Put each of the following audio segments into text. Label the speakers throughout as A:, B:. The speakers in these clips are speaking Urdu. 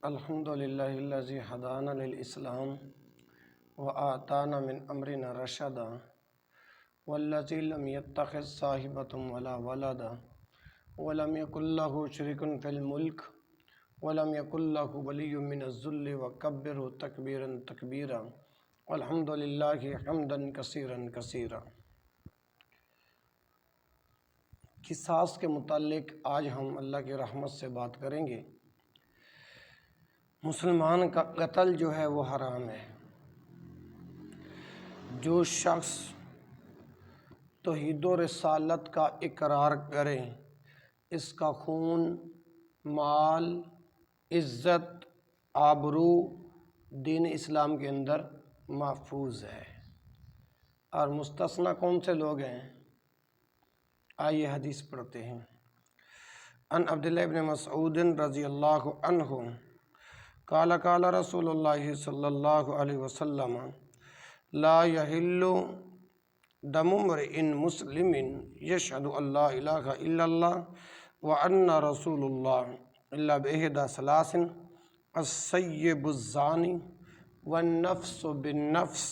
A: الحمد للہ الذی ہدانا للاسلام وآتانا من امرنا رشدا والذی لم یتخذ صاحبۃ ولا ولدا ولم یکن لہ شریک فی الملک ولم یکن لہ ولی من الذل وکبرہ تکبیرا تکبیرا الحمد للہ حمدا کثیرا کثیرا۔ قصاص کے متعلق آج ہم اللہ کی رحمت سے بات کریں گے۔ مسلمان کا قتل جو ہے وہ حرام ہے۔ جو شخص توحید و رسالت کا اقرار کرے اس کا خون، مال، عزت، آبرو دین اسلام کے اندر محفوظ ہے۔ اور مستثنی کون سے لوگ ہیں؟ آئیے حدیث پڑھتے ہیں۔ ان عبداللہ بن مسعود رضی اللہ عنہ قال قال رسول اللہ صلی اللہ علیہ وسلم لا یحل دم امرئ مسلم یشہد ان لا الہ الا اللہ وان رسول اللہ الا باحدی ثلاث السیب الزانی والنفس بالنفس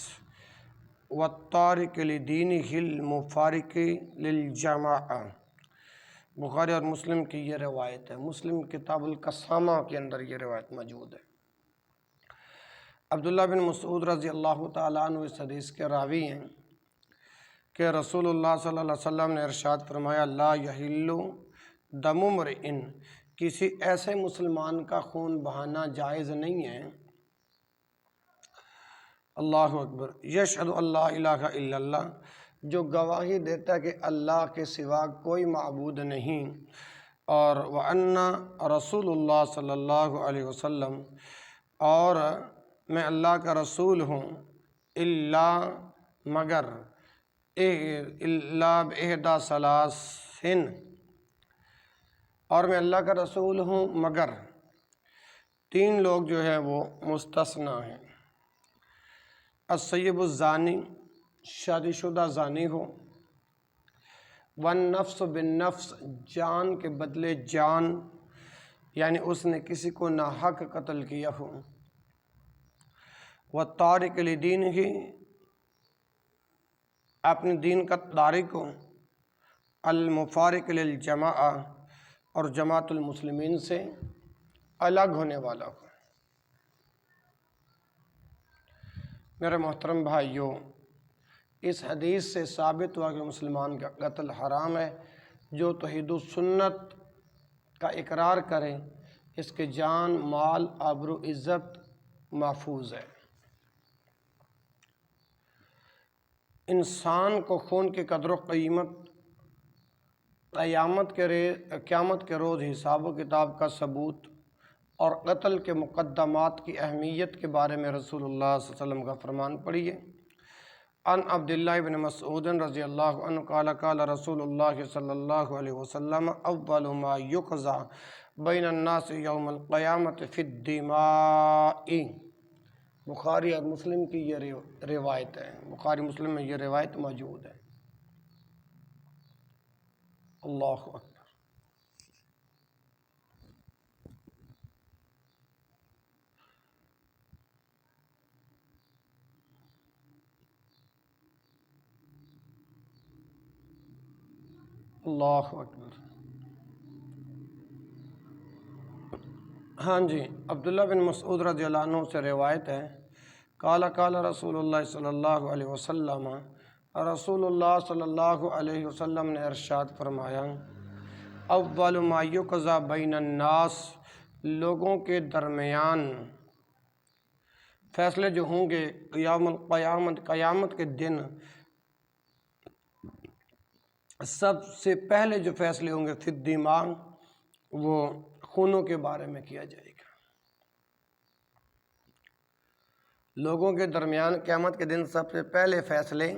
A: والتارک لدینہ المفارق للجماعہ۔ بخاری اور مسلم کی یہ روایت ہے۔ مسلم کتاب القسامہ کے اندر یہ روایت موجود ہے۔ عبداللہ بن مسعود رضی اللہ تعالیٰ عنہ اس حدیث کے راوی ہیں کہ رسول اللہ صلی اللہ علیہ وسلم نے ارشاد فرمایا لا یحل دم امرئ، کسی ایسے مسلمان کا خون بہانا جائز نہیں ہے، اللہ اکبر، یشہد ان لا الہ الا اللہ، جو گواہی دیتا ہے کہ اللہ کے سوا کوئی معبود نہیں، اور وَأَنَّ رسول اللہ صلی اللہ علیہ وسلم، اور میں اللہ کا رسول ہوں، اللہ مگر اللہ بِإِحْدَى ثَلَاثٍ، اور میں اللہ کا رسول ہوں مگر تین لوگ جو ہیں وہ مستثنی ہیں۔ السیب الزانی، شادی شدہ زانی ہو، والنفس بالنفس، جان کے بدلے جان، یعنی اس نے کسی کو ناحق قتل کیا ہو، والتارک لدینہ، اپنے دین کا تارک ہو، المفارق للجماعہ، اور جماعت المسلمین سے الگ ہونے والا ہو۔ میرے محترم بھائیوں، اس حدیث سے ثابت ہوا کہ مسلمان کا قتل حرام ہے۔ جو توحید و سنت کا اقرار کرے اس کے جان، مال، آبرو، عزت محفوظ ہے۔ انسان کو خون کی قدر و قیمت قیامت کے روز حساب و کتاب کا ثبوت اور قتل کے مقدمات کی اہمیت کے بارے میں رسول اللہ صلی اللہ علیہ وسلم کا فرمان پڑھیے۔ ان عبداللہ بن مسعود رضی اللہ عنہ قال قال رسول اللہ صلی اللہ علیہ وسلم اول ما یقضی بین الناس یوم القیامت فی الدماء۔ بخاری اور مسلم کی یہ روایت ہے، بخاری مسلم میں یہ روایت موجود ہے۔ اللہ اکبر۔ اللہ اکبر۔ ہاں جی، عبداللہ بن مسعود رضی اللہ عنہ سے روایت ہے قال قال رسول اللہ صلی اللہ علیہ وسلم، رسول اللہ صلی اللہ علیہ وسلم نے ارشاد فرمایا اول ما یقضی بین الناس، لوگوں کے درمیان فیصلے جو ہوں گے یوم القیامت، قیامت کے دن سب سے پہلے جو فیصلے ہوں گے فی الدماء، وہ خونوں کے بارے میں کیا جائے گا۔ لوگوں کے درمیان قیامت کے دن سب سے پہلے فیصلے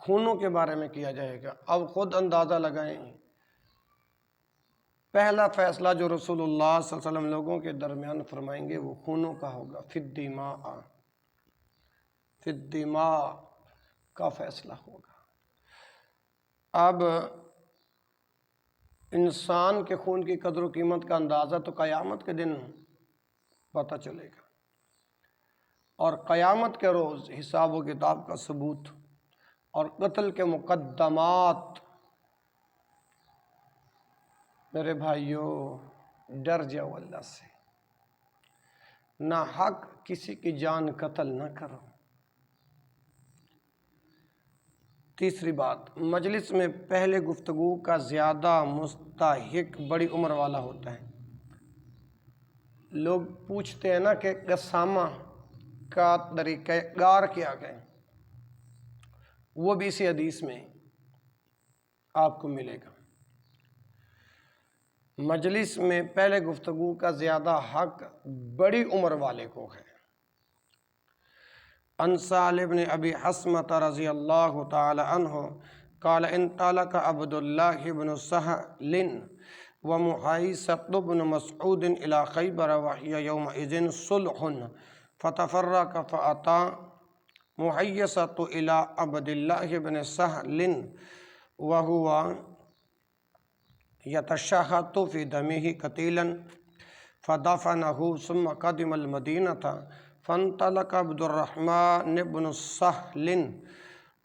A: خونوں کے بارے میں کیا جائے گا۔ اب خود اندازہ لگائیں، پہلا فیصلہ جو رسول اللہ صلی اللہ علیہ وسلم لوگوں کے درمیان فرمائیں گے وہ خونوں کا ہوگا، فی الدماء، فی الدماء کا فیصلہ ہوگا۔ اب انسان کے خون کی قدر و قیمت کا اندازہ تو قیامت کے دن پتہ چلے گا، اور قیامت کے روز حساب و کتاب کا ثبوت اور قتل کے مقدمات۔ میرے بھائیوں، ڈر جاؤ اللہ سے، نہ حق کسی کی جان قتل نہ کرو۔ تیسری بات، مجلس میں پہلے گفتگو کا زیادہ مستحق بڑی عمر والا ہوتا ہے۔ لوگ پوچھتے ہیں نا کہ قسامہ کا طریقہ کار کیا گیا، وہ بھی اسی حدیث میں آپ کو ملے گا۔ مجلس میں پہلے گفتگو کا زیادہ حق بڑی عمر والے کو ہے۔ عن سہل بن ابی حثمة رضی اللہ تعالی عنہ قال انطلق عبد الله بن سهل ومحيصة بن مسعود إلى خيبر وهي يومئذ صلح فتفرق فأتى محيصة إلى عبد الله بن سهل وهو يتشهد في دمه قتيلا فدفنه ثم قدم المدينة فانطلق عبد الرحمن بن سهل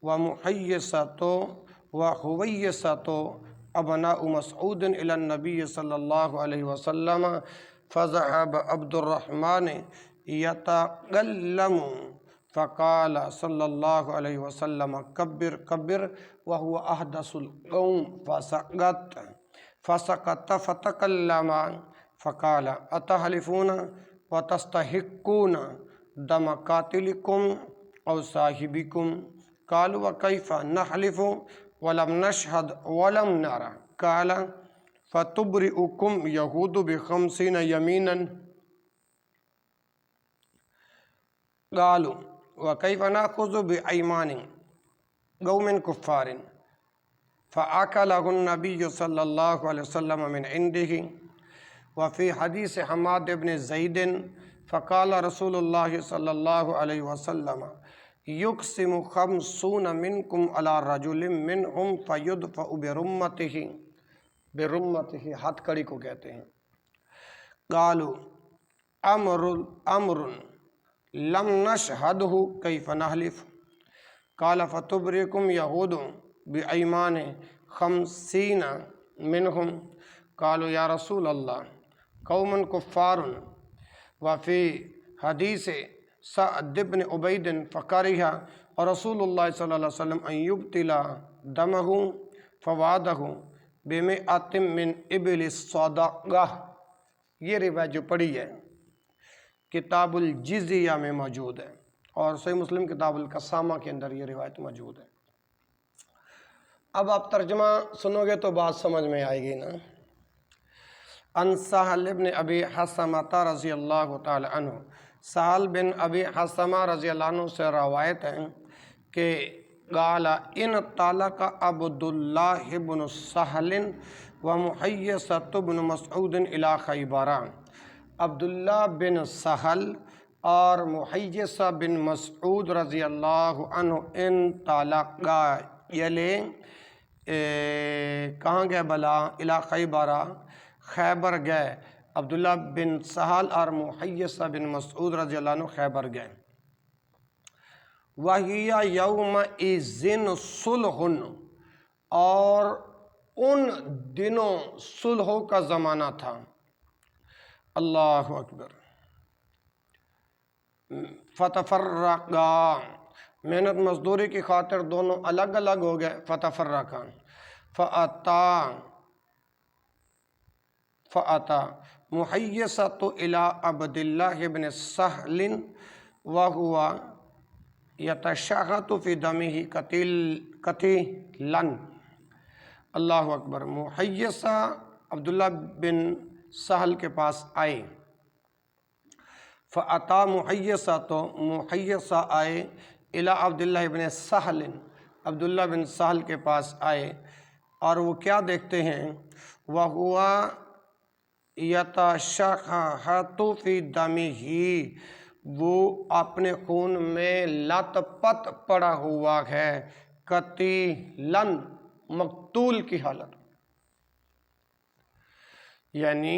A: ومحيصة وحويصة ابناء مسعود إلى النبي صلى الله عليه وسلم فذهب عبد الرحمن يتكلم فقال صلى الله عليه وسلم كبر كبر وهو أحدث القوم فسكت فتكلم فقال أتحلفون وتستحقون دم قاتلكم أو صاحبكم قالوا وكيف نحلف ولم نشهد ولم نرى قال فتبرئكم يهود ب50 يمينا قالوا وكيف نأخذ بأيمان قوم كفار فأكله النبي صلى الله عليه وسلم من عنده وفي حديث حماد بن زيد فقال رسول الله صلى الله عليه وسلم يقسم 50 منكم على رجل منهم فيدفع برمته ہتھ کڑی کو کہتے ہیں۔ قالوا امر لم نشهده كيف نحلف قال فتبرئكم يهود بأيمان 50 منهم قالوا يا رسول الله قوم كفار وفي حديث سعد بن عبيد فكره رسول الله صلى الله عليه وسلم أن يبتل دمه فوعده ب100 من ابل الصدقہ۔ یہ روایت جو پڑھی ہے کتاب الجزیہ میں موجود ہے، اور صحیح مسلم کتاب القسامہ کے اندر یہ روایت موجود ہے۔ اب آپ ترجمہ سنو گے تو بات سمجھ میں آئے گی نا۔ عن سہل بن ابی حثمة رضی اللہ تعالی عنہ، سہل بن ابی حثمہ رضی اللہ عنہ سے روایت ہے کہ قال انطلق عبد الله بن سهل ومحيصة بن مسعود إلى خیبر۔ عبداللہ بن سہل اور محیصہ بن مسعود رضی اللہ عنہ انطلق یلے کہاں گئے بلا؟ الی خیبر، خیبر گئے۔ عبداللہ بن سہل اور محیصہ بن مسعود رضی اللہ عنہ خیبر گئے۔ وَهِيَ يَوْمَئِذٍ صُلْحٌ، اور ان دنوں صلح کا زمانہ تھا۔ اللہ اکبر۔ فتفرقا، محنت مزدوری کی خاطر دونوں الگ الگ ہو گئے۔ فتفرقا فأتا محیصة إلى عبد الله بن سهل وهو يتشهد في دمه قتيلا۔ اللہ اکبر۔ محیصہ عبداللہ بن سہل کے پاس آئے۔ فأتا محیصہ، تو محیصہ آئے، الی عبداللہ بن سہل، عبداللہ بن سہل کے پاس آئے، اور وہ کیا دیکھتے ہیں؟ وَهُوَ يَتَشَهَّدُ فِي دَمِهِ، وہ اپنے خون میں لت پت پڑا ہوا ہے، قتیلاً، مقتول کی حالت، یعنی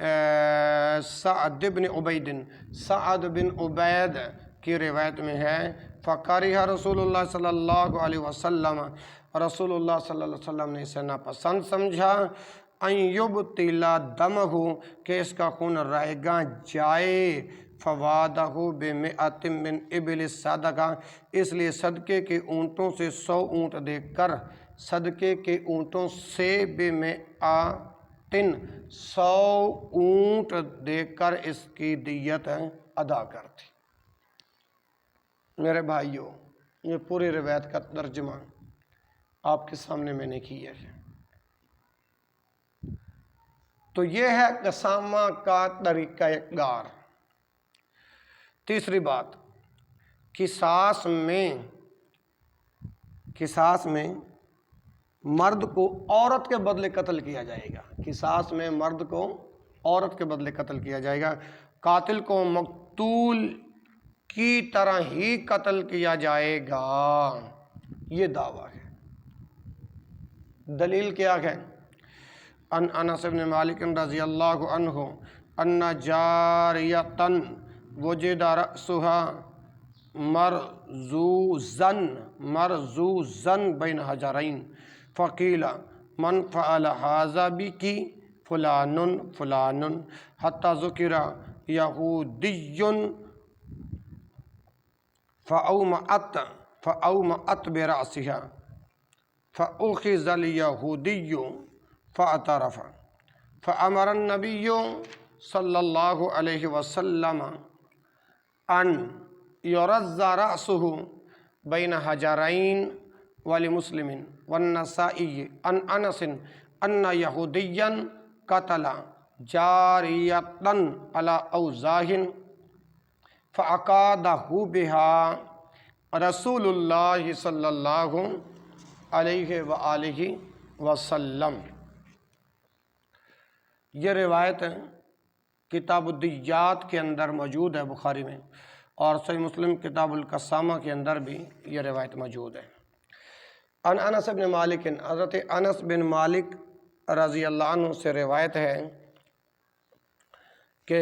A: سعد بن عبید، سعد بن عبید کی روایت میں ہے فَقَرِهَ رسول اللہ صلی اللہ علیہ وسلم، رسول اللہ صلی اللہ علیہ وسلم نے اسے ناپسند سمجھا ان یبطل دمہ، کہ اس کا خون رائگاں جائے، فوادہ بمئۃ من ابل الصدقہ، اس لیے صدقے کے اونٹوں سے 100 اونٹ دے کر، صدقے کے اونٹوں سے بمئۃ 100 اونٹ دے کر اس کی دیت ادا کر دی۔ میرے بھائیوں، یہ پوری روایت کا ترجمہ آپ کے سامنے میں نے کیا ہے۔ تو یہ ہے قسامہ کا طریقہ کار۔ تیسری بات، قصاص میں مرد کو عورت کے بدلے قتل کیا جائے گا، قصاص میں مرد کو عورت کے بدلے قتل کیا جائے گا، قاتل کو مقتول کی طرح ہی قتل کیا جائے گا، یہ دعویٰ ہے۔ دلیل کیا ہے؟ ان انس بن مالک رضی اللہ عنہ ان جاریۃ وجد رأسها مرزوزا بین حجرین فقیل من فعل هذا بک فلان فلان حتی ذکر یہودی فأومأت برأسها فأخذ اليہودی فاعترف فأمر النبی صلی اللہ علیہ وسلم ان یرز رأسه بین حجرین ولمسلم والنسائی ان انس ان یہودیا قتل جاریۃ علی اوزاہ فعقادہ بها رسول اللہ صلی اللہ علیہ وآلہ وسلم۔ یہ روایت کتاب الدیات کے اندر موجود ہے بخاری میں، اور صحیح مسلم کتاب القسامہ کے اندر بھی یہ روایت موجود ہے۔ ان انس بن مالک، حضرت انس بن مالک رضی اللہ عنہ سے روایت ہے کہ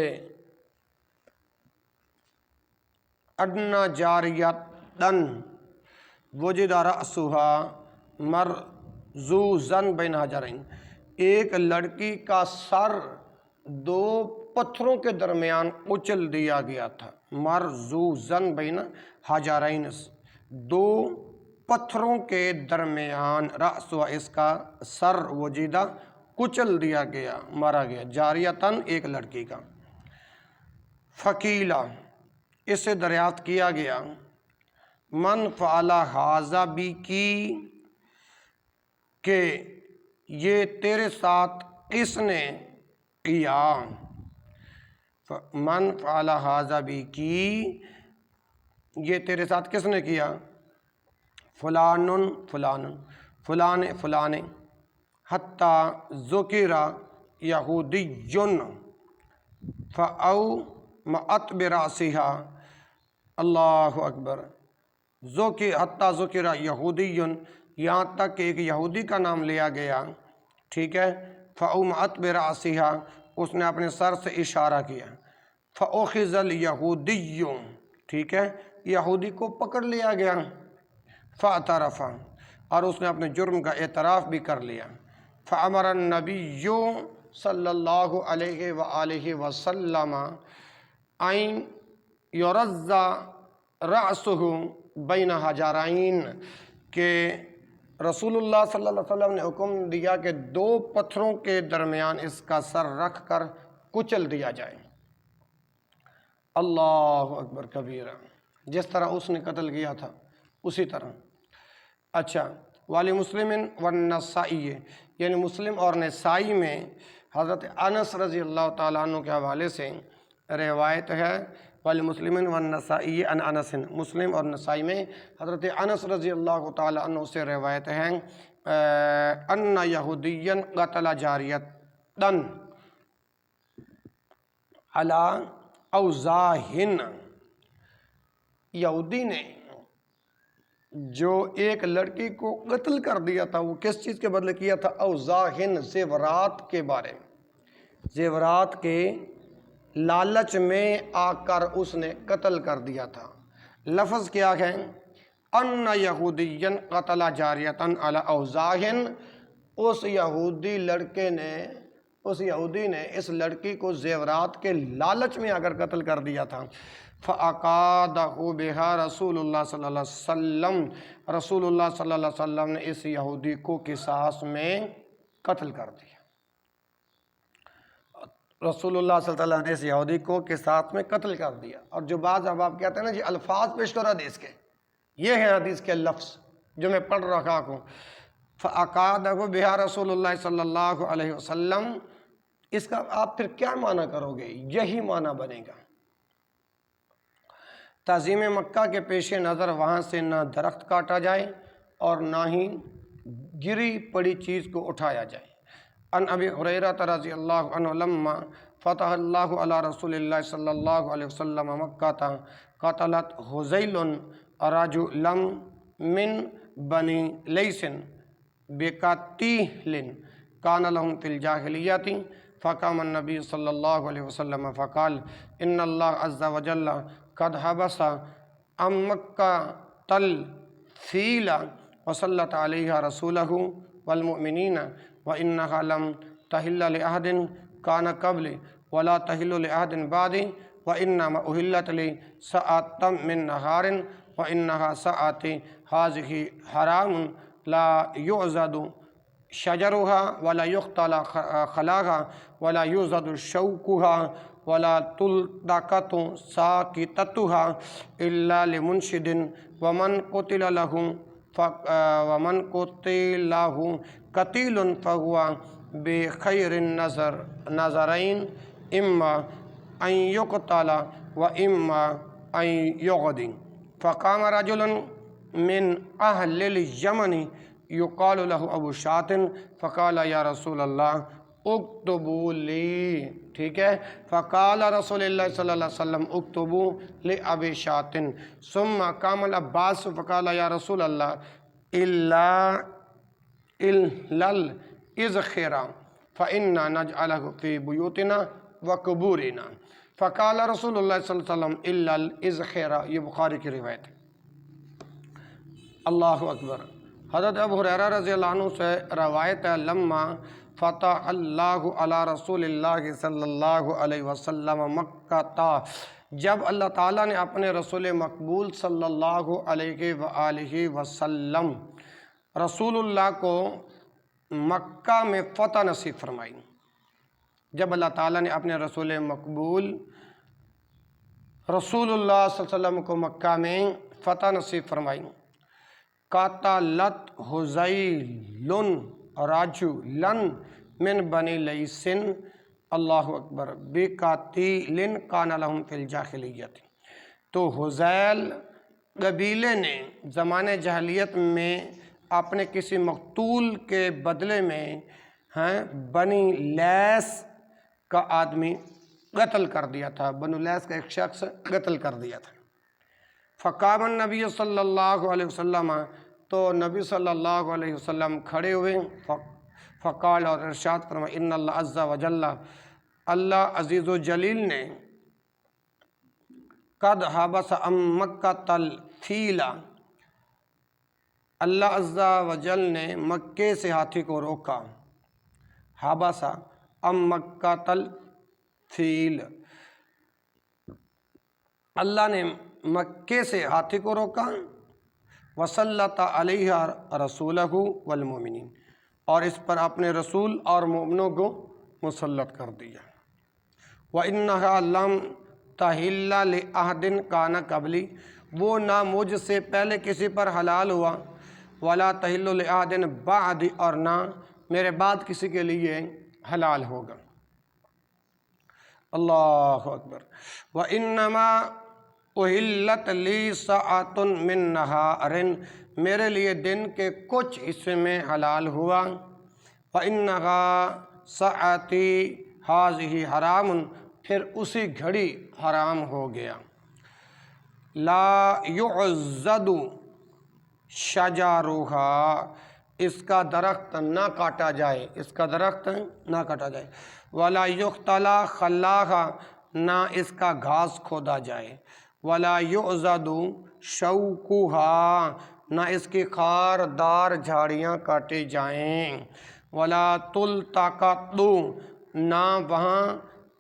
A: ادنا جاریۃ وجد رأسها مرزوزا بین حجرین، ایک لڑکی کا سر 2 پتھروں کے درمیان کچل دیا گیا تھا، مرزوزا بین حجرین، 2 پتھروں کے درمیان، رأسها اس کا سر، وجدہ کچل دیا گیا، مارا گیا، جاریتاً ایک لڑکی کا، فقیلہ اس سے دریافت کیا گیا، من فعل ھذا بک، کہ یہ تیرے ساتھ کس نے کیا، من فعل ھذا بک، یہ تیرے ساتھ کس نے کیا، فلان فلان، فلان فلان، حتی ذکر یہودی فأومأت برأسها، اللہ اکبر، حتی ذکر یہودی، یہاں تک کہ ایک یہودی کا نام لیا گیا، ٹھیک ہے، فأومأت برأسها، اس نے اپنے سر سے اشارہ کیا، فأخذ الیہودی، ٹھیک ہے، یہودی کو پکڑ لیا گیا، فاعترف، اور اس نے اپنے جرم کا اعتراف بھی کر لیا، فامر النبی صلی اللہ علیہ وآلہ وسلم ان یرز رأسہ بین حجرین، کہ رسول اللہ صلی اللہ علیہ وسلم نے حکم دیا کہ 2 پتھروں کے درمیان اس کا سر رکھ کر کچل دیا جائے۔ اللہ اکبر کبیرہ، جس طرح اس نے قتل کیا تھا اسی طرح۔ اچھا، والی مسلم والنسائی، یعنی مسلم اور نسائی میں حضرت انس رضی اللہ تعالیٰ عنہ کے حوالے سے روایت ہے، والی مسلم والنسائی ان انس، مسلم اور نسائی میں حضرت انس رضی اللہ تعالیٰ عنہ سے روایت ہے ان یہودیا قتل جاریۃ علی اوزاہ، یہودی نے جو ایک لڑکی کو قتل کر دیا تھا، وہ کس چیز کے بدلے کیا تھا، اوزاہن، زیورات کے بارے میں، زیورات کے لالچ میں آ کر اس نے قتل کر دیا تھا۔ لفظ کیا ہے؟ ان یہودین قتل جاریتن علی اوضاعن، اس یہودی نے اس لڑکی کو زیورات کے لالچ میں آ کر قتل کر دیا تھا۔ فَأَقَادَهُ بِهَا رسول اللہ صلی اللہ علیہ وسلم، رسول اللہ صلی اللہ علیہ وسلم نے اس یہودی کو قصاص میں قتل کر دیا۔ رسول اللہ صلی اللہ علیہ وسلم نے اس یہودی کو قصاص میں قتل کر دیا۔ اور جو بعض اب آپ کہتے ہیں نا جی الفاظ پیش کرو حدیث کے، یہ ہیں حدیث کے لفظ جو میں پڑھ رہا ہوں۔ فَأَقَادَهُ بِهَا رسول اللہ صلی اللہ علیہ وسلم، اس کا آپ پھر کیا معنی کرو گے؟ یہی معنی بنے گا۔ تعظیم مکہ کے پیش نظر وہاں سے نہ درخت کاٹا جائے اور نہ ہی گری پڑی چیز کو اٹھایا جائے۔ ان ابی ہریرہ رضی اللہ عنہ لما فتح اللہ علی رسول اللہ صلی اللہ علیہ وسلم مکہ قتلت حذیل رجلا من بنی لیث بقتیل کان لهم فی الجاہلیۃ فقام النبی صلی اللہ علیہ وسلم فقال ان اللہ عز وجل قد حبس عن مکۃ الفیل وسلط علیہا رسولہ والمؤمنین وإنها لم تحل لأحد كان قبل ولا تحل لأحد بعد وإنما أحلت لساعة من نهار وإنها ساعة هذه حرام لا يعضد شجرها ولا يقطع خلاها ولا يعضد شوكها ولا تلتقط ساقطتها إلا لمنشد ومن قتل له قتیل فهو بخیر النظرین اما ان یقتل و اما ان یغدی۔ فقام رجل من اہل الیمن یقال له ابو شاط فقال یا رسول اللہ اکتبوا لی، ٹھیک ہے، فقال رسول اللہ صلی اللہ علیہ وسلم اکتبوا لابی شاط ثم قام العباس فقال یا رسول اللہ الا الازخرہ فإنا نجعلہ فی بیوتنا وقبورنا۔ فقال رسول اللہ صلی اللہ علیہ وسلم الا الازخرہ، یہ بخاری کی روایت ہے۔ اللہ اکبر۔ حضرت ابو ہریرہ رضی اللہ عنہ سے روایت ہے لما فتح اللہ علی رسول اللہ صلی اللہ علیہ وسلم مکہ، جب اللہ تعالیٰ نے اپنے رسول مقبول صلی اللہ علیہ وآلہ وسلم رسول اللہ کو مکہ میں فتح نصیب فرمائی، جب اللہ تعالیٰ نے اپنے رسول مقبول رسول اللہ صلی اللہ علیہ وسلم کو مکہ میں فتح نصیب فرمائی، قتلت حذیل رجلا من بنی لیث، اللہ اکبر، بقتیل کان لهم فی الجاہلیۃ۔ تو حذیل قبیلے نے زمانے جاہلیت میں اپنے کسی مقتول کے بدلے میں بنی لیث کا آدمی قتل کر دیا تھا، بنو لیث کا ایک شخص قتل کر دیا تھا۔ فقام النبی صلی اللہ علیہ وسلم، تو نبی صلی اللہ علیہ وسلم کھڑے ہوئے، فقال، اور ارشاد فرمایا، ان اللہ عز وجل، اللہ عزیز و جلیل نے قد حبس عن مکۃ الفیل، اللہ عز وجل نے مکے سے ہاتھی کو روکا، حبس عن مکۃ الفیل، اللہ نے مکے سے ہاتھی کو روکا، وسلط علیہا رسولہ والمؤمنین، اور اس پر اپنے رسول اور مومنوں کو مسلط کر دیا۔ وَإِنَّهَا لَمْ تَحِلَّ لِأَحَدٍ كَانَ قَبْلِي، وہ نہ مجھ سے پہلے کسی پر حلال ہوا، وَلَا تَحِلُّ لِأَحَدٍ بَعْدِ، اور نہ میرے بعد کسی کے لیے حلال ہوگا۔ اللہ اکبر۔ وَإِنَّمَا أُحِلَّتْ لِي سَاعَةٌ مِّن نَّهَارٍ، میرے لیے دن کے کچھ حصے میں حلال ہوا، وَإِنَّهَا سَاعَتِي هَٰذِهِ حَرَامٌ، پھر اسی گھڑی حرام ہو گیا۔ لَا يُعْضَدُ شَجَرُهَا، اس کا درخت نہ کاٹا جائے، اس کا درخت نہ کاٹا جائے۔ ولا یختلا خلاها، نہ اس کا گھاس کھودا جائے، ولا یعضد شوکها، نہ اس کی خاردار جھاڑیاں کاٹی جائیں، ولا تلتقط، نہ وہاں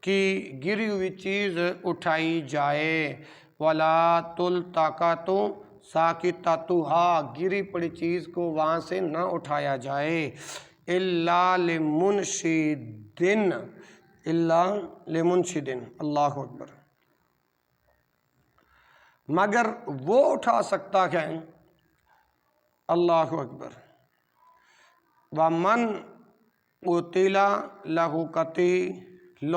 A: کی گری ہوئی چیز اٹھائی جائے، ولا تلتقط ساقطتها، گری پڑی چیز کو وہاں سے نہ اٹھایا جائے، الا لمنشد، الا لمنشد، اللہ اکبر، مگر وہ اٹھا سکتا ہے، اللہ اکبر، ومن قتل لہ قتیل،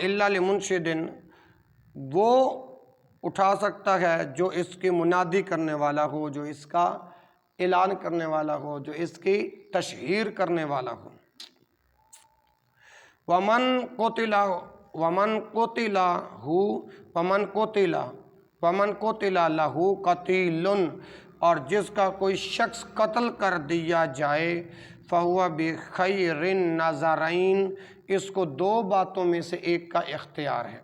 A: الا لمنشد، وہ اٹھا سکتا ہے جو اس کی منادی کرنے والا ہو، جو اس کا اعلان کرنے والا ہو، جو اس کی تشہیر کرنے والا ہو، ومن قتل لہ قتیل، اور جس کا کوئی شخص قتل کر دیا جائے، فہو بخیر النظرین، اس کو دو باتوں میں سے ایک کا اختیار ہے،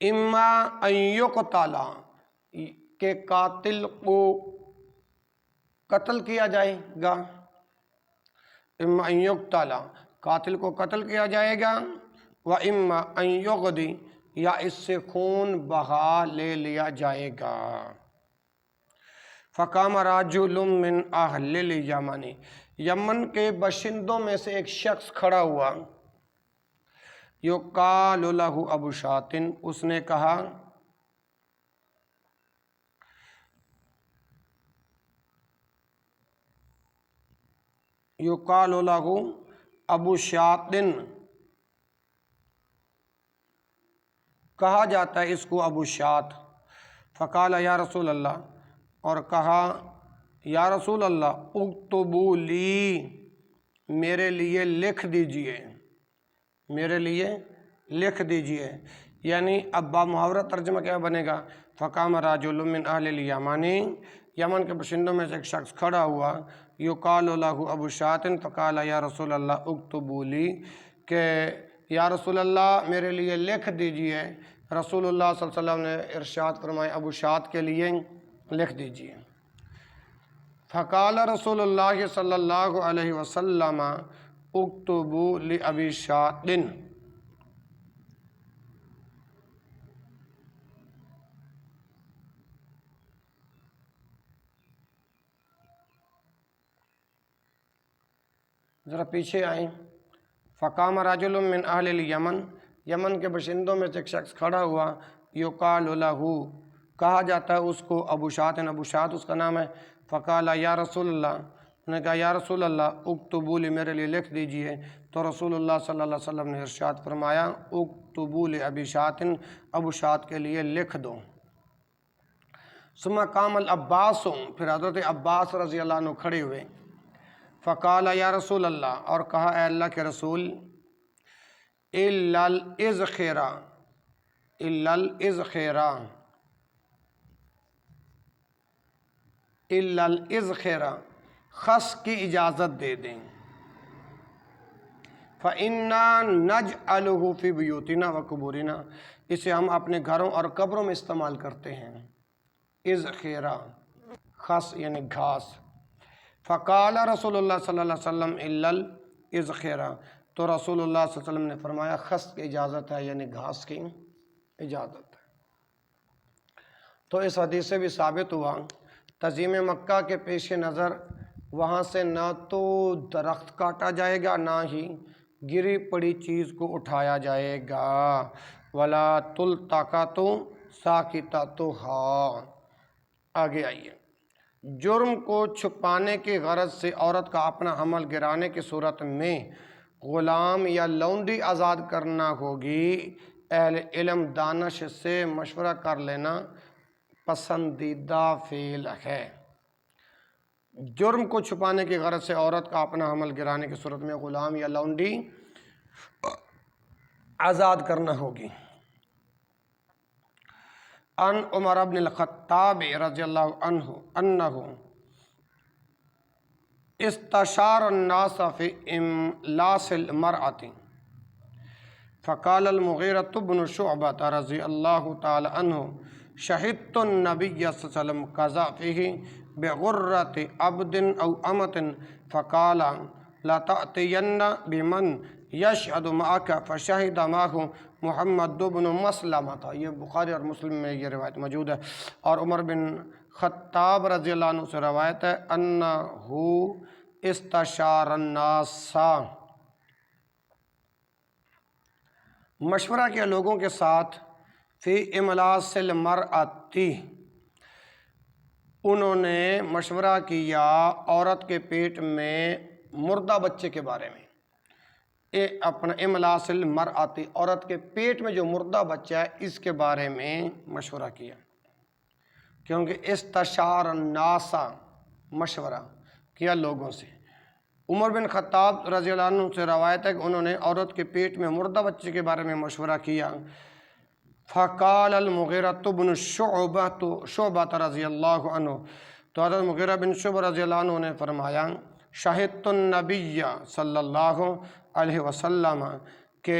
A: اما ان یقتل، کہ قاتل کو قتل کیا جائے گا، اما ان یقتل، قاتل کو قتل کیا جائے گا، و اما ان یغدی، یا اس سے خون بہا لے لیا جائے گا، فقام رجل من اہل الیمن، یمن کے باشندوں میں سے ایک شخص کھڑا ہوا، یقال لہ ابو شاط، اس نے کہا یقال لہ ابو شاط، کہا جاتا ہے اس کو ابو شاط، فقال یا رسول اللہ، اور کہا یا رسول اللہ، اکتبوا لی، میرے لیے لکھ دیجئے، میرے لیے لکھ دیجئے، یعنی اب با محاورہ ترجمہ کیا بنے گا، فقام رجل من اہل الیمن، یمن کے باشندوں میں سے ایک شخص کھڑا ہوا، یقال لہ ابو شاط، فقال یا رسول اللہ اکتبوا لی، کہ یا رسول اللہ میرے لیے لکھ دیجئے، رسول اللہ صلی اللہ علیہ وسلم نے ارشاد فرمائے ابو شاط کے لیے لکھ دیجئے، فقال رسول اللہ صلی اللہ علیہ وسلم اکتبوا لابی شاط، ذرا پیچھے آئیں، فقام رجل من اہل الیمن، یمن کے باشندوں میں سے ایک شخص کھڑا ہوا، یقال لہ، کہا جاتا ہے اس کو ابو شاط، ابو شاط اس کا نام ہے، فقال یا رسول اللہ، انہوں نے کہا یا رسول اللہ اکتبوا لی، میرے لیے لکھ دیجئے، تو رسول اللہ صلی اللہ علیہ وسلم نے ارشاد فرمایا اکتبوا لابی شاط، ابو شاط کے لیے لکھ دو، ثم قام العباس، پھر حضرت عباس رضی اللہ عنہ کھڑے ہوئے، فقال یا رسول اللہ، اور کہا اے اللہ کے رسول، الا الاذخرہ، الا الاذخرہ، الا الاذخرہ، خس کی اجازت دے دیں، فَإِنَّا نَجْعَلُهُ فِي بُيُوتِنَا وَقُبُورِنَا، اسے ہم اپنے گھروں اور قبروں میں استعمال کرتے ہیں، اذخرہ، خس یعنی گھاس، فقال رسول اللہ صلی اللہ علیہ وسلم الا الاذخرہ، تو رسول اللہ صلی اللہ علیہ وسلم نے فرمایا خس کی اجازت ہے، یعنی گھاس کی اجازت ہے۔ تو اس حدیث سے بھی ثابت ہوا تعظیم مکہ کے پیش نظر وہاں سے نہ تو درخت کاٹا جائے گا، نہ ہی گری پڑی چیز کو اٹھایا جائے گا، ولا تلتقط ساقطتها۔ آگے آئیے، جرم کو چھپانے کی غرض سے عورت کا اپنا حمل گرانے کی صورت میں غلام یا لونڈی آزاد کرنا ہوگی، اہل علم دانش سے مشورہ کر لینا پسندیدہ فعل ہے۔ جرم کو چھپانے کی غرض سے عورت کا اپنا حمل گرانے کی صورت میں غلام یا لونڈی آزاد کرنا ہوگی۔ ان عمر بن الخطاب رضی اللہ عنہ انہ استشار الناس فی املاس المرأۃ فقال المغیرۃ بن شعبۃ رضی اللہ تعالی عنہ شہدت النبی صلی اللہ علیہ وسلم قضا فیہ بغرۃ عبد او امۃ فقال لا تأتین بمن یشہد معک فشہد معہ محمد بن مسلمہ تھا۔ یہ بخاری اور مسلم میں یہ روایت موجود ہے۔ اور عمر بن خطاب رضی اللہ عنہ سے روایت ہے انہو استشار الناس، مشورہ کیا لوگوں کے ساتھ، فی املاس المرأۃ، انہوں نے مشورہ کیا عورت کے پیٹ میں مردہ بچے کے بارے میں۔ اپنا املاس المرأۃ، عورت کے پیٹ میں جو مردہ بچہ ہے اس کے بارے میں مشورہ کیا، کیونکہ استشار الناس، مشورہ کیا لوگوں سے۔ عمر بن خطاب رضی اللہ عنہ سے روایت ہے کہ انہوں نے عورت کے پیٹ میں مردہ بچے کے بارے میں مشورہ کیا۔ فقال المغیرۃ بن شعبۃ رضی اللہ عنہ، تو حضرت مغیرہ بن شعبہ رضی اللہ عنہ نے فرمایا شہدت النبی صلی اللہ علیہ وسلم، کہ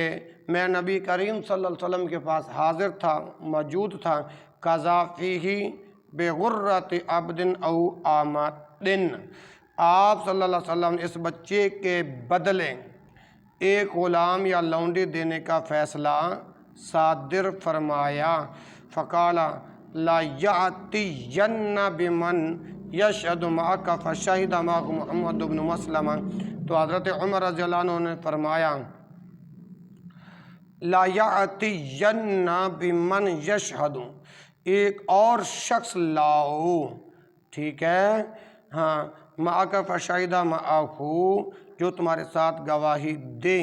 A: میں نبی کریم صلی اللہ علیہ وسلم کے پاس حاضر تھا، موجود تھا، قضا فیہ بغرۃ عبد او امۃ، آپ صلی اللہ علیہ وسلم نے اس بچے کے بدلے ایک غلام یا لونڈی دینے کا فیصلہ صادر فرمایا۔ فقال لا یأتین بمن یشہد معک فشہد معہ محمد بن مسلمہ، تو حضرت عمر رضی اللہ عنہ نے فرمایا لا یأتین بمن یشہد، ایک اور شخص لاؤ، ٹھیک ہے، ہاں، معک فشہد معہ، جو تمہارے ساتھ گواہی دے،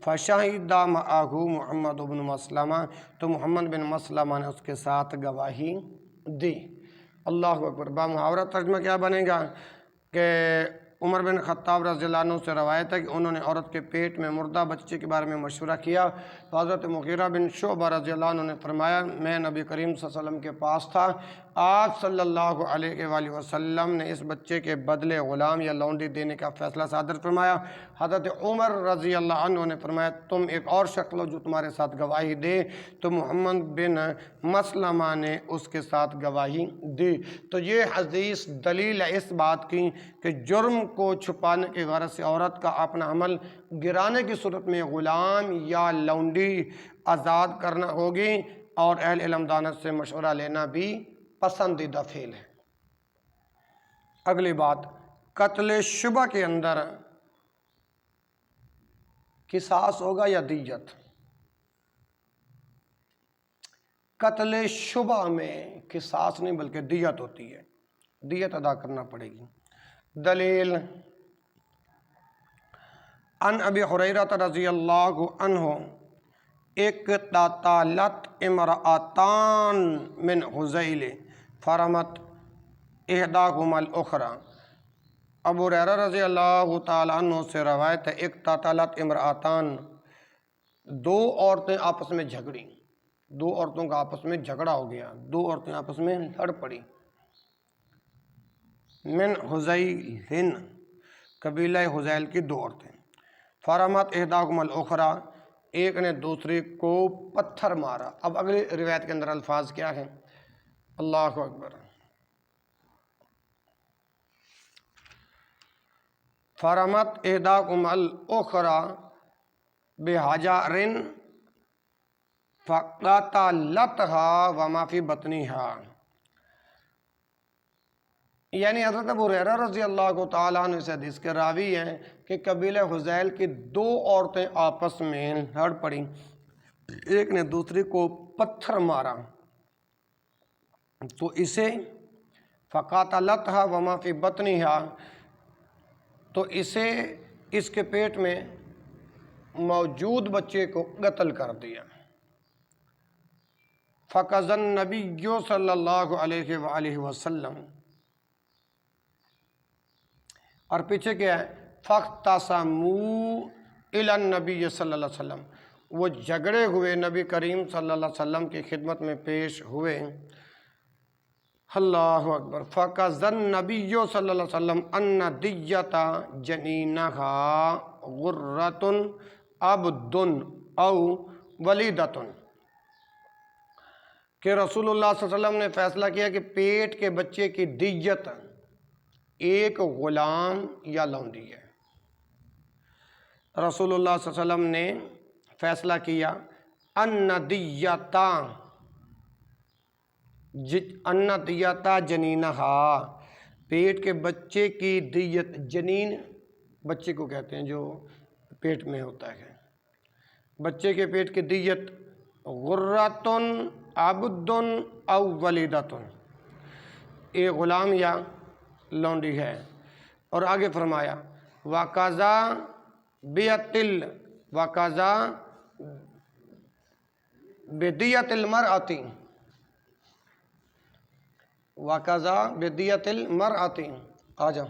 A: فشہد معہ محمد بن مسلمہ، تو محمد بن مسلمہ نے اس کے ساتھ گواہی دی۔ اللہ اکبر۔ بمحاورہ ترجمہ کیا بنے گا کہ عمر بن خطاب رضی اللہ عنہ سے روایت ہے کہ انہوں نے عورت کے پیٹ میں مردہ بچے کے بارے میں مشورہ کیا، تو حضرت مغیرہ بن شعبہ رضی اللہ عنہ نے فرمایا میں نبی کریم صلی اللہ علیہ وسلم کے پاس تھا، آپ صلی اللہ علیہ وآلہ وسلم نے اس بچے کے بدلے غلام یا لونڈی دینے کا فیصلہ صادر فرمایا۔ حضرت عمر رضی اللہ عنہ نے فرمایا تم ایک اور شخص لو جو تمہارے ساتھ گواہی دے، تو محمد بن مسلمہ نے اس کے ساتھ گواہی دی۔ تو یہ حدیث دلیل ہے اس بات کی کہ جرم کو چھپانے کی غرض سے عورت کا اپنا عمل گرانے کی صورت میں غلام یا لونڈی آزاد کرنا ہوگی، اور اہل علم دانت سے مشورہ لینا بھی پسندیدہ فعل ہے۔ اگلی بات، قتل شبہ کے اندر قصاص ہوگا یا دیت؟ قتل شبہ میں قصاص نہیں بلکہ دیت ہوتی ہے، دیت ادا کرنا پڑے گی۔ دلیل، عن ابی ہریرہ رضی اللہ عنہ اقتتلت امرأتان من حذیل فرمت احداہما الاخری، ابو ہریرہ رضی اللہ تعالی عنہ سے روایت ہے اقتتلت امرأتان، دو عورتیں آپس میں جھگڑیں، دو عورتوں کا آپس میں جھگڑا ہو گیا، دو عورتیں آپس میں لڑ پڑی، من حذیل، قبیلہ حذیل کی دو عورتیں، فرمت احداہما الاخری، ایک نے دوسری کو پتھر مارا۔ اب اگلی روایت کے اندر الفاظ کیا ہیں؟ اللہ اکبر۔ فرمت احداہما الاخری بحجر فقتلتها وما فی بطنها، یعنی حضرت ابو ہریرہ رضی اللہ تعالیٰ عنہ اس حدیث کے راوی ہیں کہ قبیلہ حذیل کی دو عورتیں آپس میں لڑ پڑیں، ایک نے دوسری کو پتھر مارا، تو اسے فقاتلتها وما فی بطنها، تو اسے اس کے پیٹ میں موجود بچے کو قتل کر دیا۔ فقضى النبی صلی اللہ علیہ وآلہ وسلم، اور پیچھے کیا ہے؟ فاختصموا الی النبی صلی اللہ علیہ وسلم، وہ جھگڑے ہوئے نبی کریم صلی اللہ علیہ وسلم کی خدمت میں پیش ہوئے، اللہ اکبر۔ فقضى النبی صلی اللہ علیہ وسلم ان دیۃ جنینھا غرۃ عبد او ولیدۃ، کہ رسول اللہ صلی اللہ علیہ وسلم نے فیصلہ کیا کہ پیٹ کے بچے کی دیت ایک غلام یا لونڈی ہے۔ رسول اللہ صلی اللہ علیہ وسلم نے فیصلہ کیا ان دیتا جنینھا، پیٹ کے بچے کی دیت، جنین بچے کو کہتے ہیں جو پیٹ میں ہوتا ہے، بچے کے پیٹ کی دیت غرۃ عبد او ولیدۃ، ایک غلام یا لونڈی ہے۔ اور آگے فرمایا وقضى بدیۃ المرأۃ، آ جاؤ